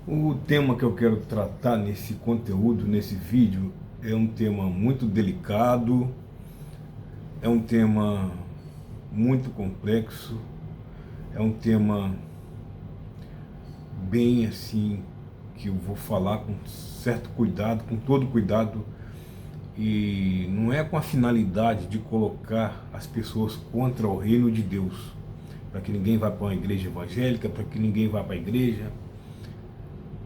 O tema que eu quero tratar nesse conteúdo, nesse vídeo, é um tema muito delicado, é um tema muito complexo, é um tema bem assim que eu vou falar com certo cuidado, com todo cuidado, e não é com a finalidade de colocar as pessoas contra o reino de Deus, para que ninguém vá para uma igreja evangélica, para que ninguém vá para a igreja.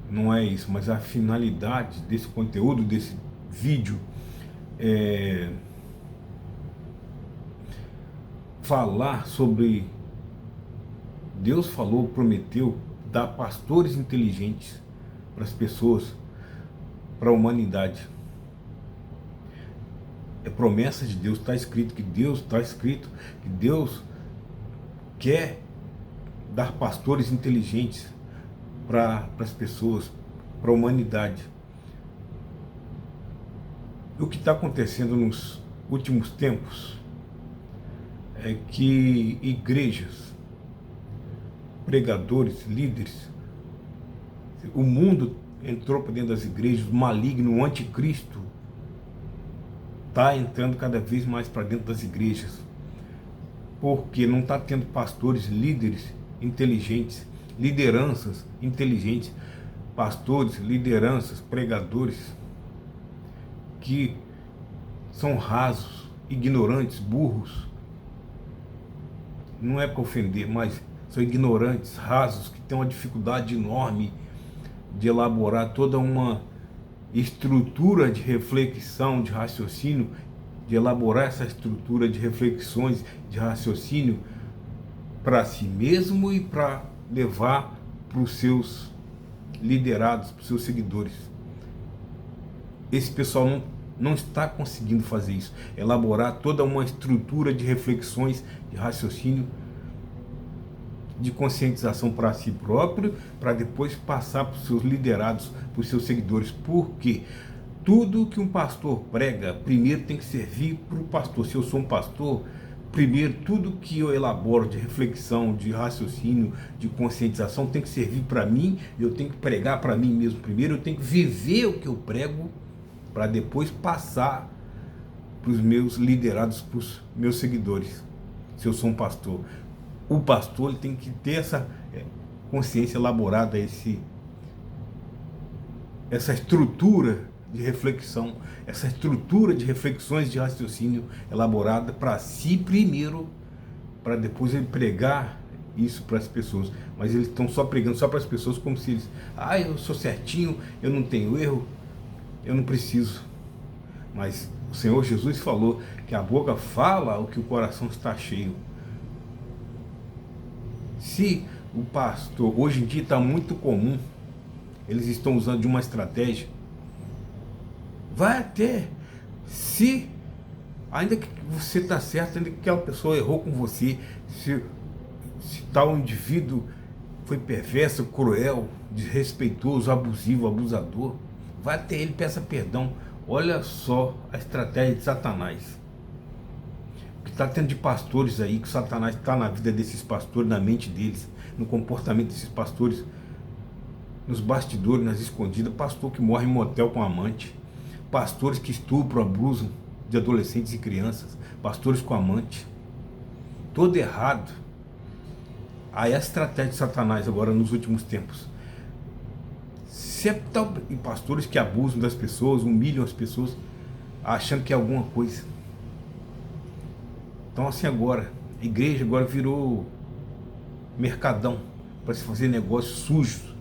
Não é isso, mas a finalidade desse conteúdo, desse vídeo, é falar sobre Deus falou, prometeu dar pastores inteligentes para as pessoas, para a humanidade. É promessa de Deus, está escrito que Deus quer dar pastores inteligentes para as pessoas, para a humanidade. E o que está acontecendo nos últimos tempos é que igrejas, pregadores, líderes, o mundo entrou para dentro das igrejas, o maligno, o anticristo está entrando cada vez mais para dentro das igrejas, porque não está tendo pastores, líderes inteligentes, lideranças inteligentes, pastores, lideranças, pregadores que são rasos, ignorantes, burros. Não é para ofender, mas são ignorantes, rasos, que têm uma dificuldade enorme de elaborar toda uma estrutura de reflexão, de raciocínio, de elaborar essa estrutura de reflexões, de raciocínio para si mesmo e para levar para os seus liderados, para os seus seguidores. Esse pessoal não está conseguindo fazer isso, elaborar toda uma estrutura de reflexões, de raciocínio, de conscientização para si próprio, para depois passar para os seus liderados, para os seus seguidores. Porque tudo que um pastor prega, primeiro tem que servir para o pastor. Se eu sou um pastor, primeiro tudo que eu elaboro de reflexão, de raciocínio, de conscientização tem que servir para mim. Eu tenho que pregar para mim mesmo primeiro, eu tenho que viver o que eu prego para depois passar para os meus liderados, para os meus seguidores. Se eu sou um pastor, o pastor ele tem que ter essa consciência elaborada, essa estrutura de reflexão, essa estrutura de reflexões de raciocínio elaborada para si primeiro, para depois ele pregar isso para as pessoas. Mas eles estão só pregando só para as pessoas, como se eles, eu sou certinho, eu não tenho erro, eu não preciso. Mas o Senhor Jesus falou que a boca fala o que o coração está cheio. Se o pastor, hoje em dia está muito comum, eles estão usando de uma estratégia, vai até, se ainda que você está certo, ainda que aquela pessoa errou com você, se tal indivíduo foi perverso, cruel, desrespeitoso, abusivo, abusador, vai até ele, peça perdão. Olha só a estratégia de Satanás. O que está tendo de pastores aí, que Satanás está na vida desses pastores, na mente deles, no comportamento desses pastores, nos bastidores, nas escondidas, pastor que morre em motel com amante, pastores que estupram, abusam de adolescentes e crianças, pastores com amante, todo errado. Aí a estratégia de Satanás agora nos últimos tempos, e pastores que abusam das pessoas, humilham as pessoas, achando que é alguma coisa. Então assim agora, a igreja agora virou mercadão para se fazer negócios sujos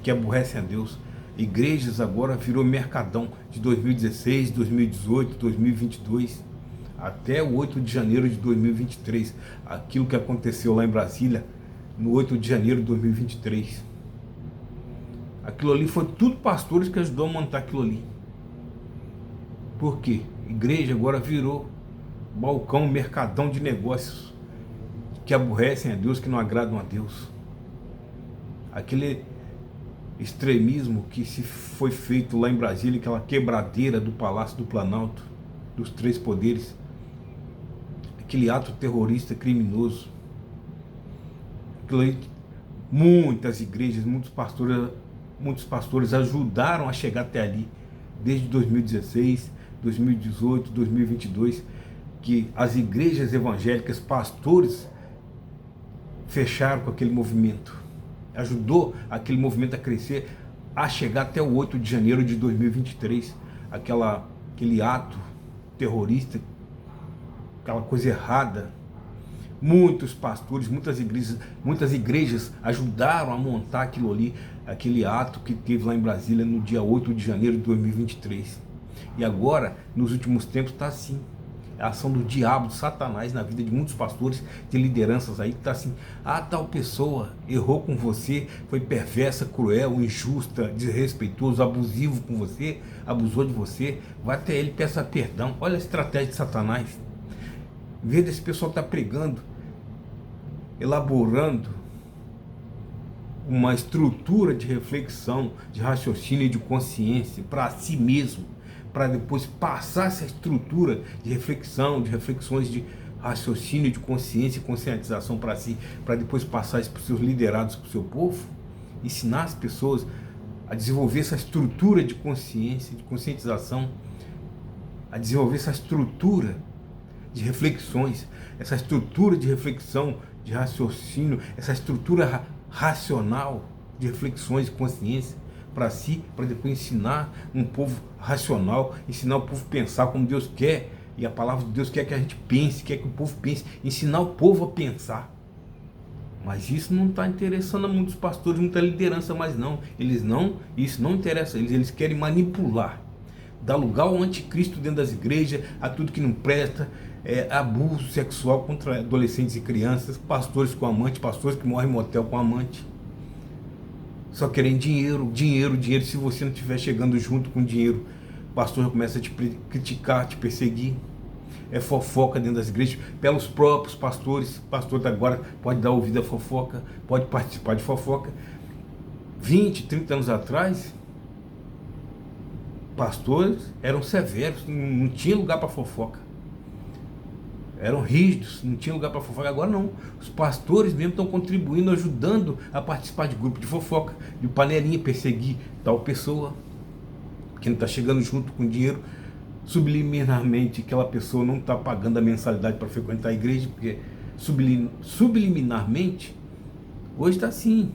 que aborrecem a Deus. Igrejas agora virou mercadão de 2016, 2018, 2022 até o 8 de janeiro de 2023. Aquilo que aconteceu lá em Brasília no 8 de janeiro de 2023. Aquilo ali foi tudo pastores que ajudou a montar aquilo ali. Por quê? Igreja agora virou balcão, mercadão de negócios que aborrecem a Deus, que não agradam a Deus. Aquele extremismo que se foi feito lá em Brasília, aquela quebradeira do Palácio do Planalto, dos três poderes, aquele ato terrorista criminoso, aquilo aí Muitas igrejas, muitos pastores ajudaram a chegar até ali, desde 2016, 2018, 2022, que as igrejas evangélicas, pastores, fecharam com aquele movimento. Ajudou aquele movimento a crescer, a chegar até o 8 de janeiro de 2023, aquele ato terrorista, aquela coisa errada. Muitos pastores, muitas igrejas ajudaram a montar aquilo ali, aquele ato que teve lá em Brasília no dia 8 de janeiro de 2023. E agora, nos últimos tempos, está assim. A ação do diabo, de Satanás na vida de muitos pastores, de lideranças aí, que está assim: tal pessoa errou com você, foi perversa, cruel, injusta, desrespeitoso, abusivo com você, abusou de você, vai até ele, peça perdão. Olha a estratégia de Satanás. Em vez desse pessoal estar pregando, elaborando uma estrutura de reflexão, de raciocínio e de consciência para si mesmo, para depois passar essa estrutura de reflexão, de reflexões de raciocínio, de consciência e conscientização para si, para depois passar isso para os seus liderados, para o seu povo, ensinar as pessoas a desenvolver essa estrutura de consciência, de conscientização, a desenvolver essa estrutura de reflexões, essa estrutura de reflexão, de raciocínio, essa estrutura racional de reflexões e consciência para si, para depois ensinar um povo racional, ensinar o povo a pensar como Deus quer, e a palavra de Deus quer que a gente pense, quer que o povo pense, ensinar o povo a pensar. Mas isso não está interessando a muitos pastores, muita liderança mais não. Isso não interessa a eles, eles querem manipular, dar lugar ao anticristo dentro das igrejas, a tudo que não presta, abuso sexual contra adolescentes e crianças, pastores com amante, pastores que morrem em motel com amante, só querem dinheiro, dinheiro, dinheiro. Se você não estiver chegando junto com dinheiro, o pastor já começa a te criticar, te perseguir. É fofoca dentro das igrejas, pelos próprios pastores. Pastor agora pode dar ouvido à fofoca, pode participar de fofoca. 20, 30 anos atrás, pastores eram severos, não tinha lugar para fofoca. Eram rígidos, não tinha lugar para fofoca. Agora não, os pastores mesmo estão contribuindo, ajudando a participar de grupo de fofoca, de panelinha, perseguir tal pessoa que não está chegando junto com dinheiro. Subliminarmente, aquela pessoa não está pagando a mensalidade para frequentar a igreja, porque subliminarmente, hoje está assim,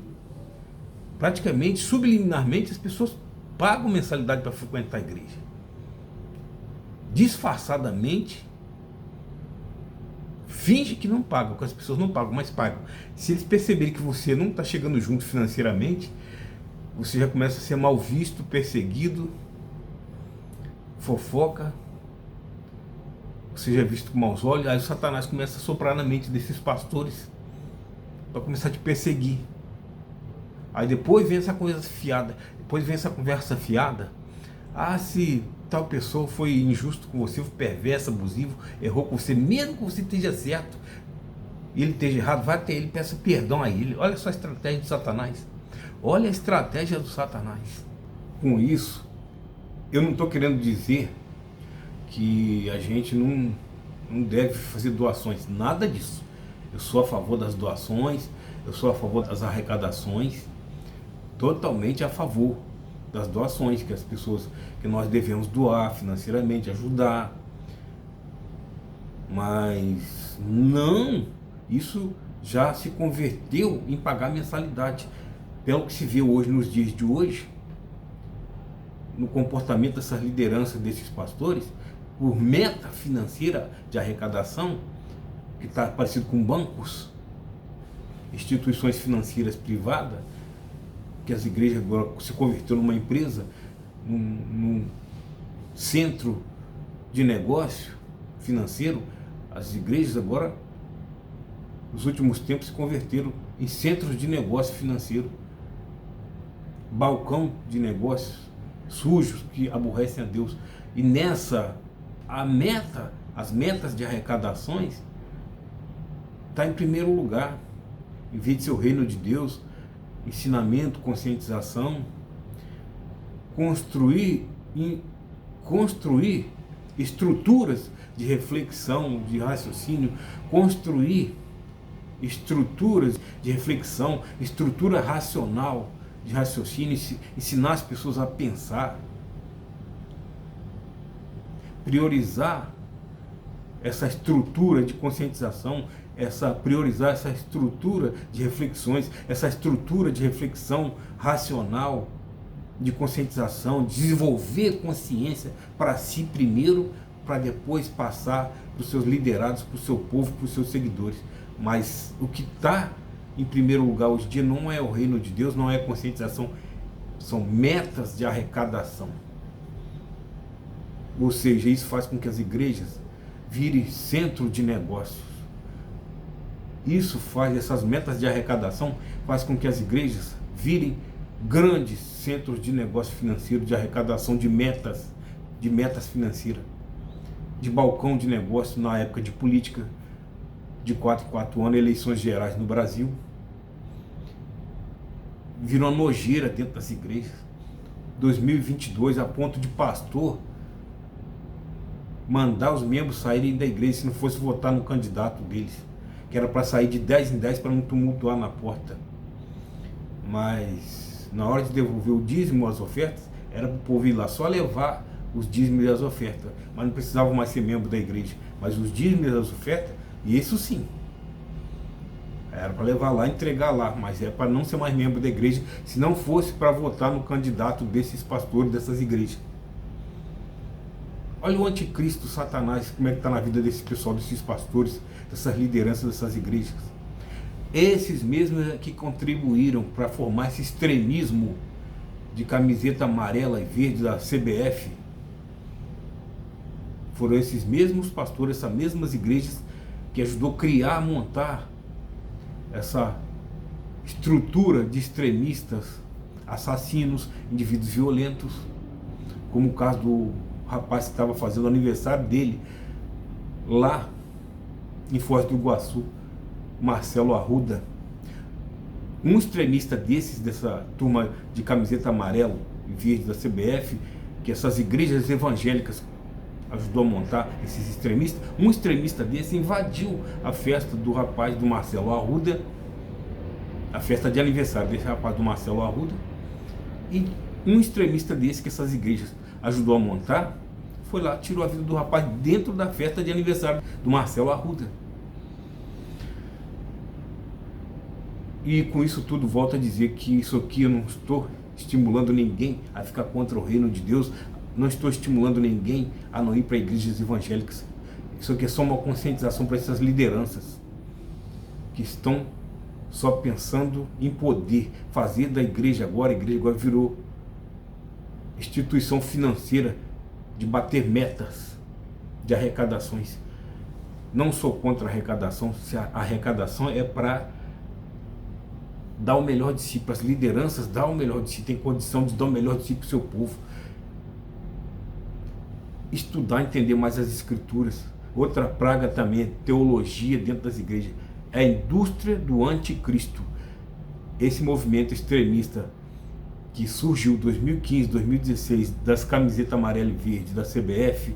praticamente subliminarmente as pessoas pagam mensalidade para frequentar a igreja. Disfarçadamente, finge que não pagam, porque as pessoas não pagam, mas pagam. Se eles perceberem que você não está chegando junto financeiramente, você já começa a ser mal visto, perseguido, fofoca, você já é visto com maus olhos. Aí o Satanás começa a soprar na mente desses pastores para começar a te perseguir. Aí depois vem essa conversa fiada, se tal pessoa foi injusto com você, foi perverso, abusivo, errou com você, mesmo que você esteja certo e ele esteja errado, vai até ele, peça perdão a ele. Olha só a estratégia de Satanás. Olha a estratégia do Satanás. Com isso, eu não estou querendo dizer que a gente não deve fazer doações, nada disso. Eu sou a favor das doações, eu sou a favor das arrecadações, totalmente a favor das doações, que as pessoas, que nós devemos doar financeiramente, ajudar. Mas não, isso já se converteu em pagar mensalidade. Pelo que se vê hoje, nos dias de hoje, no comportamento dessas lideranças, desses pastores, por meta financeira de arrecadação, que está parecido com bancos, instituições financeiras privadas, que as igrejas agora se converteram numa empresa, num centro de negócio financeiro. As igrejas agora, nos últimos tempos, se converteram em centros de negócio financeiro, balcão de negócios sujos que aborrecem a Deus. E nessa, as metas de arrecadações está em primeiro lugar, em vez de ser o reino de Deus, ensinamento, conscientização, construir estruturas de reflexão, de raciocínio, construir estruturas de reflexão, estrutura racional de raciocínio, ensinar as pessoas a pensar, priorizar essa estrutura de conscientização, priorizar essa estrutura de reflexões, essa estrutura de reflexão racional, de conscientização, desenvolver consciência para si primeiro, para depois passar para os seus liderados, para o seu povo, para os seus seguidores. Mas o que está em primeiro lugar hoje em dia não é o reino de Deus, não é conscientização, são metas de arrecadação. Ou seja, isso faz com que as igrejas virem centro de negócios. Isso faz, essas metas de arrecadação, faz com que as igrejas virem grandes centros de negócio financeiro, de arrecadação de metas financeiras, de balcão de negócio na época de política, de 4 em 4 anos, eleições gerais no Brasil. Virou uma nojeira dentro das igrejas. 2022, a ponto de pastor mandar os membros saírem da igreja se não fosse votar no candidato deles, que era para sair de 10 em 10 para não tumultuar na porta. Mas na hora de devolver o dízimo, as ofertas, era para o povo ir lá só levar os dízimos e as ofertas, mas não precisava mais ser membro da igreja. Mas os dízimos e as ofertas, isso sim, era para levar lá, entregar lá, mas é para não ser mais membro da igreja, se não fosse para votar no candidato desses pastores, dessas igrejas. Olha o anticristo, Satanás, como é que está na vida desse pessoal, desses pastores, dessas lideranças, dessas igrejas. Esses mesmos que contribuíram para formar esse extremismo de camiseta amarela e verde da CBF. Foram esses mesmos pastores, essas mesmas igrejas que ajudou a criar, montar essa estrutura de extremistas, assassinos, indivíduos violentos, como o caso do rapaz que estava fazendo o aniversário dele lá em Foz do Iguaçu, Marcelo Arruda. Um extremista desses, dessa turma de camiseta amarelo e verde da CBF, que essas igrejas evangélicas ajudou a montar, esses extremistas, um extremista desse invadiu a festa do rapaz do Marcelo Arruda, a festa de aniversário desse rapaz do Marcelo Arruda, e um extremista desse que essas igrejas ajudou a montar, foi lá, tirou a vida do rapaz dentro da festa de aniversário do Marcelo Arruda. E com isso tudo, volto a dizer que isso aqui eu não estou estimulando ninguém a ficar contra o reino de Deus, não estou estimulando ninguém a não ir para igrejas evangélicas. Isso aqui é só uma conscientização para essas lideranças que estão só pensando em poder fazer da igreja agora. A igreja agora virou instituição financeira de bater metas de arrecadações. Não sou contra a arrecadação, se a arrecadação é para dar o melhor de si, para as lideranças dar o melhor de si, tem condição de dar o melhor de si para o seu povo. Estudar, entender mais as escrituras. Outra praga também é teologia dentro das igrejas, é a indústria do anticristo. Esse movimento extremista que surgiu em 2015, 2016, das camisetas amarela e verde da CBF,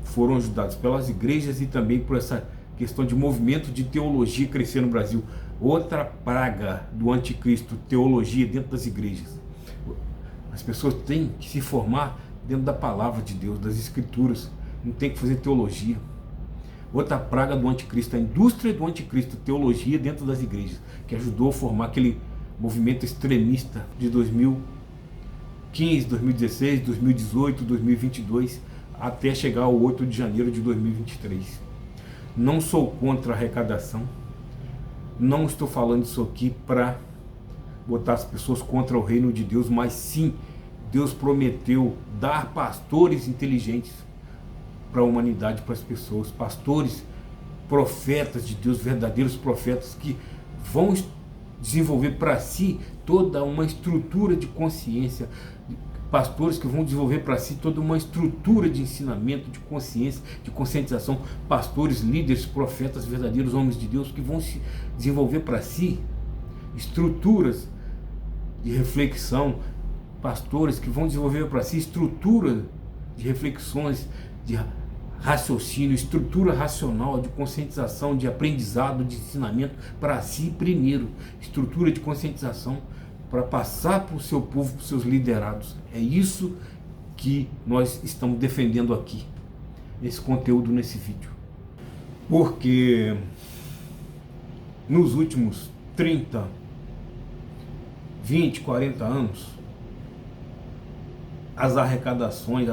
foram ajudados pelas igrejas e também por essa questão de movimento de teologia crescer no Brasil. Outra praga do anticristo, teologia dentro das igrejas. As pessoas têm que se formar dentro da palavra de Deus, das escrituras, não tem que fazer teologia. Outra praga do anticristo, a indústria do anticristo, teologia dentro das igrejas, que ajudou a formar aquele movimento extremista de 2015, 2016, 2018, 2022, até chegar ao 8 de janeiro de 2023. Não sou contra a arrecadação, não estou falando isso aqui para botar as pessoas contra o reino de Deus, mas sim, Deus prometeu dar pastores inteligentes para a humanidade, para as pessoas, pastores, profetas de Deus, verdadeiros profetas que vão desenvolver para si toda uma estrutura de consciência, pastores que vão desenvolver para si toda uma estrutura de ensinamento, de consciência, de conscientização, pastores, líderes, profetas, verdadeiros homens de Deus que vão se desenvolver para si estruturas de reflexão, pastores que vão desenvolver para si estrutura de reflexões, de raciocínio, estrutura racional de conscientização, de aprendizado, de ensinamento para si primeiro, estrutura de conscientização para passar para o seu povo, para os seus liderados. É isso que nós estamos defendendo aqui, nesse conteúdo, nesse vídeo. Porque nos últimos 30, 20, 40 anos, as arrecadações,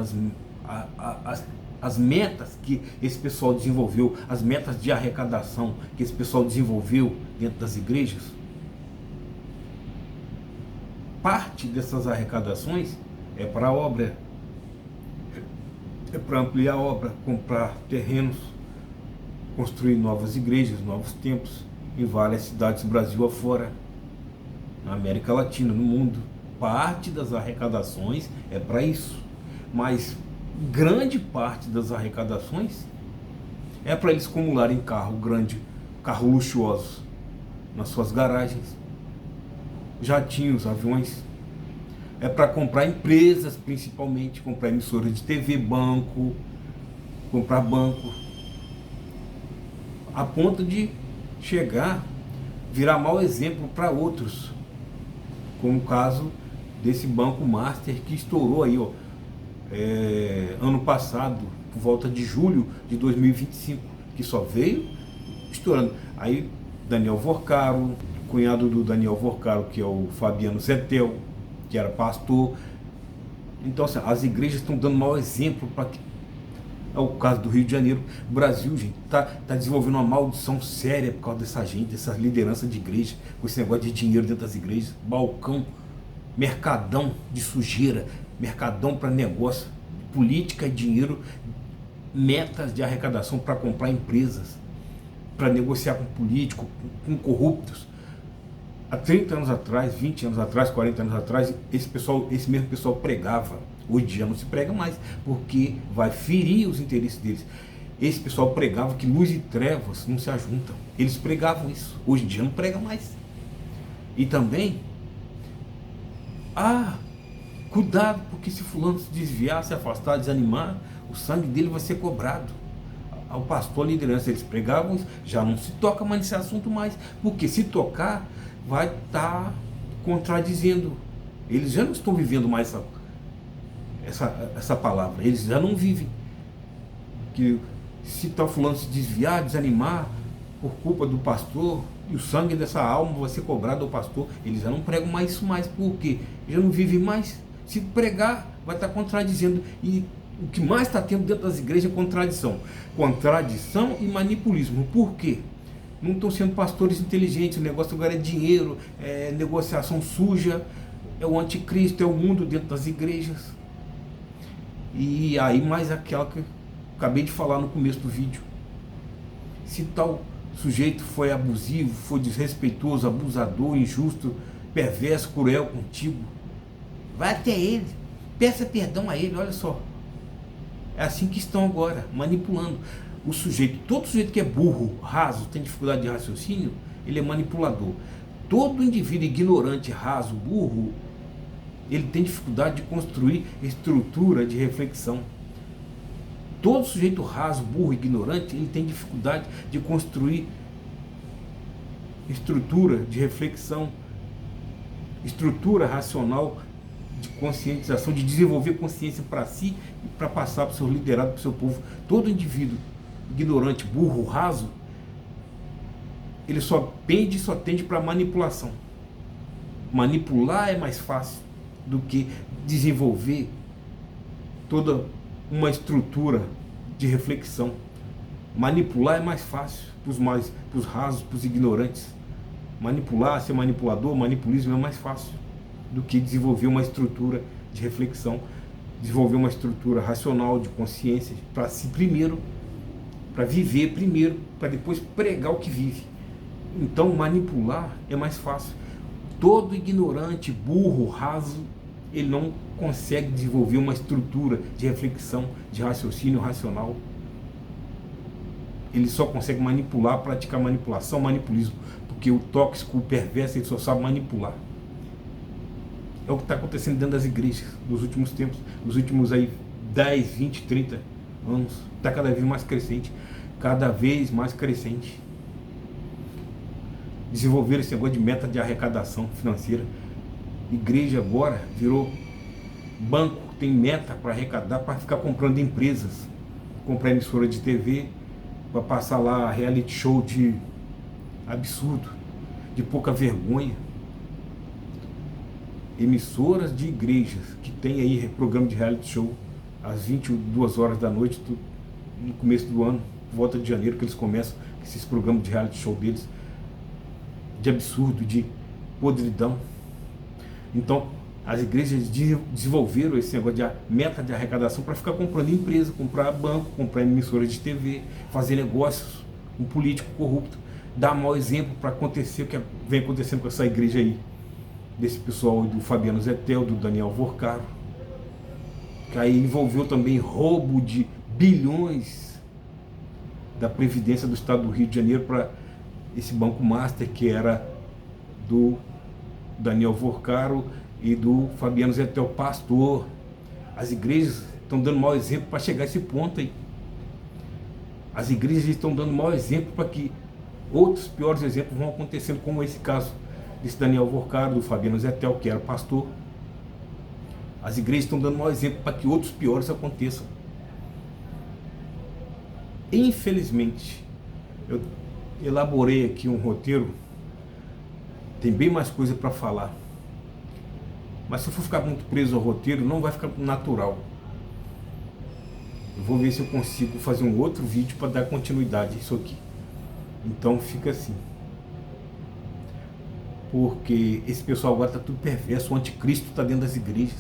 as metas que esse pessoal desenvolveu, as metas de arrecadação que esse pessoal desenvolveu dentro das igrejas, parte dessas arrecadações é para a obra, é para ampliar a obra, comprar terrenos, construir novas igrejas, novos templos em várias cidades do Brasil afora, na América Latina, no mundo. Parte das arrecadações é para isso, mas grande parte das arrecadações é para eles acumularem carro grande, carro luxuosos nas suas garagens, jatinhos, aviões. É para comprar empresas, principalmente, comprar emissoras de TV, comprar banco, a ponto de virar mau exemplo para outros, como o caso desse Banco Master que estourou aí, ano passado, por volta de julho de 2025, que só veio estourando. Aí Daniel Vorcaro, cunhado do Daniel Vorcaro, que é o Fabiano Zettel, que era pastor. Então, assim, as igrejas estão dando mau exemplo para que. É o caso do Rio de Janeiro. O Brasil, gente, tá desenvolvendo uma maldição séria por causa dessa gente, dessa liderança de igreja, com esse negócio de dinheiro dentro das igrejas, balcão, mercadão de sujeira, mercadão para negócio, política e dinheiro, metas de arrecadação para comprar empresas, para negociar com políticos, com corruptos. Há 30 anos atrás, 20 anos atrás, 40 anos atrás, esse mesmo pessoal pregava. Hoje em dia não se prega mais, porque vai ferir os interesses deles. Esse pessoal pregava que luz e trevas não se ajuntam. Eles pregavam isso. Hoje em dia não prega mais. E também, cuidado, porque se fulano se desviar, se afastar, desanimar, o sangue dele vai ser cobrado. Ao pastor, a liderança, eles pregavam isso, já não se toca mais nesse assunto mais, porque se tocar, vai estar contradizendo. Eles já não estão vivendo mais essa palavra, eles já não vivem. Que se tal fulano se desviar, desanimar, por culpa do pastor, e o sangue dessa alma vai ser cobrado ao pastor, eles já não pregam mais isso mais, porque já não vivem mais. Se pregar, vai estar contradizendo. E o que mais está tendo dentro das igrejas é contradição. Contradição e manipulismo. Por quê? Não estão sendo pastores inteligentes, o negócio agora é dinheiro, é negociação suja, é o anticristo, é o mundo dentro das igrejas. E aí mais aquela que eu acabei de falar no começo do vídeo. Se tal sujeito foi abusivo, foi desrespeitoso, abusador, injusto, perverso, cruel contigo, vai até ele, peça perdão a ele, olha só. É assim que estão agora, manipulando. O sujeito, todo sujeito que é burro, raso, tem dificuldade de raciocínio, ele é manipulador. Todo indivíduo ignorante, raso, burro, ele tem dificuldade de construir estrutura de reflexão. Todo sujeito raso, burro, ignorante, ele tem dificuldade de construir estrutura de reflexão, estrutura racional de conscientização, de desenvolver consciência para si e para passar para o seu liderado, para o seu povo. Todo indivíduo ignorante, burro, raso, ele só tende para manipulação. Manipular é mais fácil do que desenvolver toda uma estrutura de reflexão. Manipular é mais fácil para os rasos, para os ignorantes. Manipular, ser manipulador, manipulismo é mais fácil do que desenvolver uma estrutura de reflexão, desenvolver uma estrutura racional de consciência para si primeiro, para viver primeiro, para depois pregar o que vive. Então manipular é mais fácil. Todo ignorante, burro, raso, ele não consegue desenvolver uma estrutura de reflexão, de raciocínio racional. Ele só consegue manipular, praticar manipulação, manipulismo, porque o tóxico, o perverso, ele só sabe manipular. É o que está acontecendo dentro das igrejas nos últimos tempos, nos últimos aí 10, 20, 30 anos, está cada vez mais crescente, cada vez mais crescente. Desenvolveram esse negócio de meta de arrecadação financeira. Igreja agora virou banco, tem meta para arrecadar, para ficar comprando empresas, comprar emissora de TV, para passar lá reality show de absurdo, de pouca vergonha. Emissoras de igrejas que tem aí programa de reality show às 22 horas da noite no começo do ano, volta de janeiro, que eles começam esses programas de reality show deles, de absurdo, de podridão. Então as igrejas desenvolveram esse negócio de meta de arrecadação para ficar comprando empresa, comprar banco, comprar emissoras de TV, fazer negócios com político corrupto, dar mau exemplo para acontecer o que vem acontecendo com essa igreja aí, desse pessoal do Fabiano Zettel, do Daniel Vorcaro, que aí envolveu também roubo de bilhões da Previdência do Estado do Rio de Janeiro para esse Banco Master, que era do Daniel Vorcaro e do Fabiano Zettel, pastor. As igrejas estão dando mau exemplo para chegar a esse ponto aí. As igrejas estão dando mau exemplo para que outros piores exemplos vão acontecendo, como esse caso desse Daniel Vorcaro, do Fabiano Zettel, que era pastor. As igrejas estão dando mau exemplo para que outros piores aconteçam. Infelizmente, eu elaborei aqui um roteiro, tem bem mais coisa para falar, mas se eu for ficar muito preso ao roteiro, não vai ficar natural. Eu vou ver se eu consigo fazer um outro vídeo para dar continuidade a isso aqui. Então fica assim, porque esse pessoal agora está tudo perverso, o anticristo está dentro das igrejas.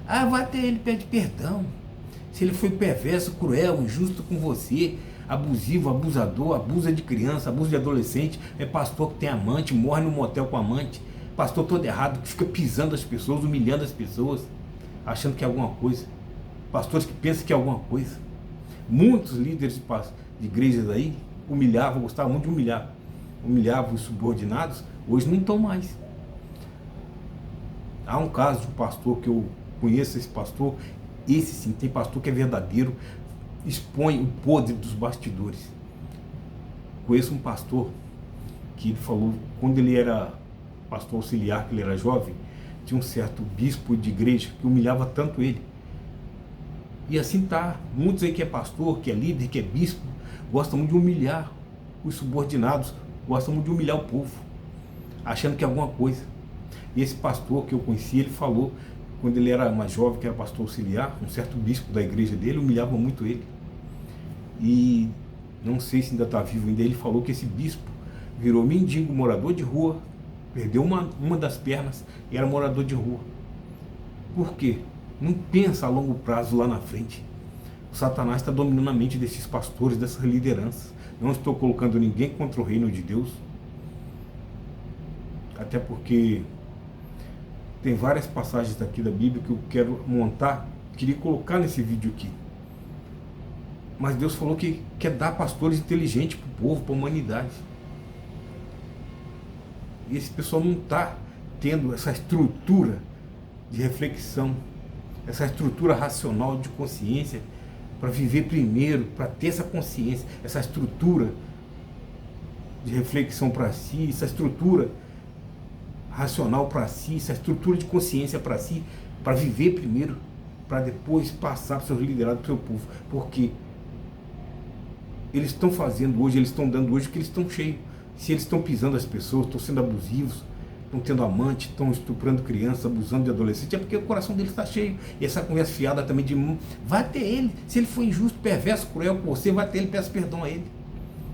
Ah, vai até ele, pede perdão. Se ele foi perverso, cruel, injusto com você, abusivo, abusador, abusa de criança, abusa de adolescente, é pastor que tem amante, morre no motel com amante, pastor todo errado, que fica pisando as pessoas, humilhando as pessoas, achando que é alguma coisa. Pastores que pensam que é alguma coisa. Muitos líderes de igrejas aí humilhavam, gostavam muito de humilhar. Humilhavam os subordinados, hoje não estão mais. Há um caso de um pastor que eu conheço, esse pastor, esse sim, tem pastor que é verdadeiro, expõe o podre dos bastidores. Conheço um pastor que ele falou, quando ele era pastor auxiliar, que ele era jovem, tinha um certo bispo de igreja que humilhava tanto ele. E assim tá, muitos aí que é pastor, que é líder, que é bispo, gostam muito de humilhar os subordinados, gostam muito de humilhar o povo, achando que é alguma coisa. E esse pastor que eu conheci, ele falou, quando ele era mais jovem, que era pastor auxiliar, um certo bispo da igreja dele humilhava muito ele. E não sei se ainda está vivo ainda, ele falou que esse bispo virou mendigo, morador de rua, perdeu uma das pernas e era morador de rua. Por quê? Não pensa a longo prazo lá na frente. O Satanás está dominando a mente desses pastores, dessas lideranças. Não estou colocando ninguém contra o reino de Deus. Até porque tem várias passagens aqui da Bíblia que eu quero montar, queria colocar nesse vídeo aqui. Mas Deus falou que quer dar pastores inteligentes para o povo, para a humanidade. E esse pessoal não está tendo essa estrutura de reflexão, essa estrutura racional de consciência para viver primeiro, para ter essa consciência, essa estrutura de reflexão para si, essa estrutura racional para si, essa estrutura de consciência para si, para viver primeiro, para depois passar para os seus liderados, para o seu povo. Porque eles estão fazendo hoje, eles estão dando hoje porque eles estão cheios. Se eles estão pisando as pessoas, estão sendo abusivos, estão tendo amante, estão estuprando crianças, abusando de adolescentes, é porque o coração deles está cheio. E essa conversa fiada também de vai ter ele, se ele for injusto, perverso, cruel com você, vai ter ele, peça perdão a ele.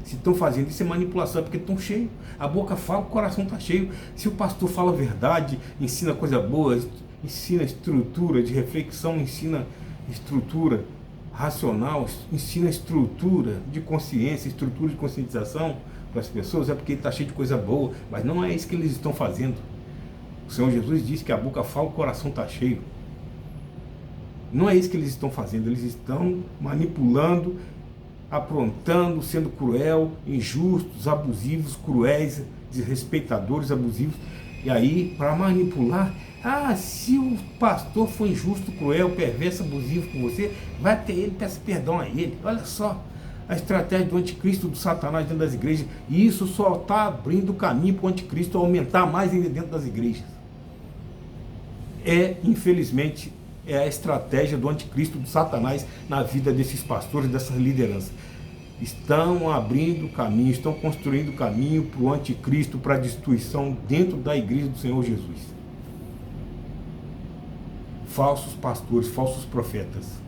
Se estão fazendo isso é manipulação, é porque estão cheios. A boca fala, o coração está cheio. Se o pastor fala a verdade, ensina coisa boa, ensina estrutura de reflexão, ensina estrutura racional, ensina estrutura de consciência, estrutura de conscientização para as pessoas, é porque ele está cheio de coisa boa, mas não é isso que eles estão fazendo. O Senhor Jesus disse que a boca fala, o coração está cheio. Não é isso que eles estão fazendo, eles estão manipulando, aprontando, sendo cruel, injustos, abusivos, cruéis, desrespeitadores, abusivos. E aí, para manipular, Ah, se o pastor foi injusto, cruel, perverso, abusivo com você, vai até ele, peça perdão a ele. Olha só a estratégia do anticristo, do Satanás dentro das igrejas. E isso só está abrindo caminho para o anticristo aumentar mais ainda dentro das igrejas. Infelizmente, é a estratégia do anticristo, do Satanás na vida desses pastores, dessas lideranças. Estão abrindo caminho, estão construindo caminho para o anticristo, para a destruição dentro da igreja do Senhor Jesus. Falsos pastores, falsos profetas.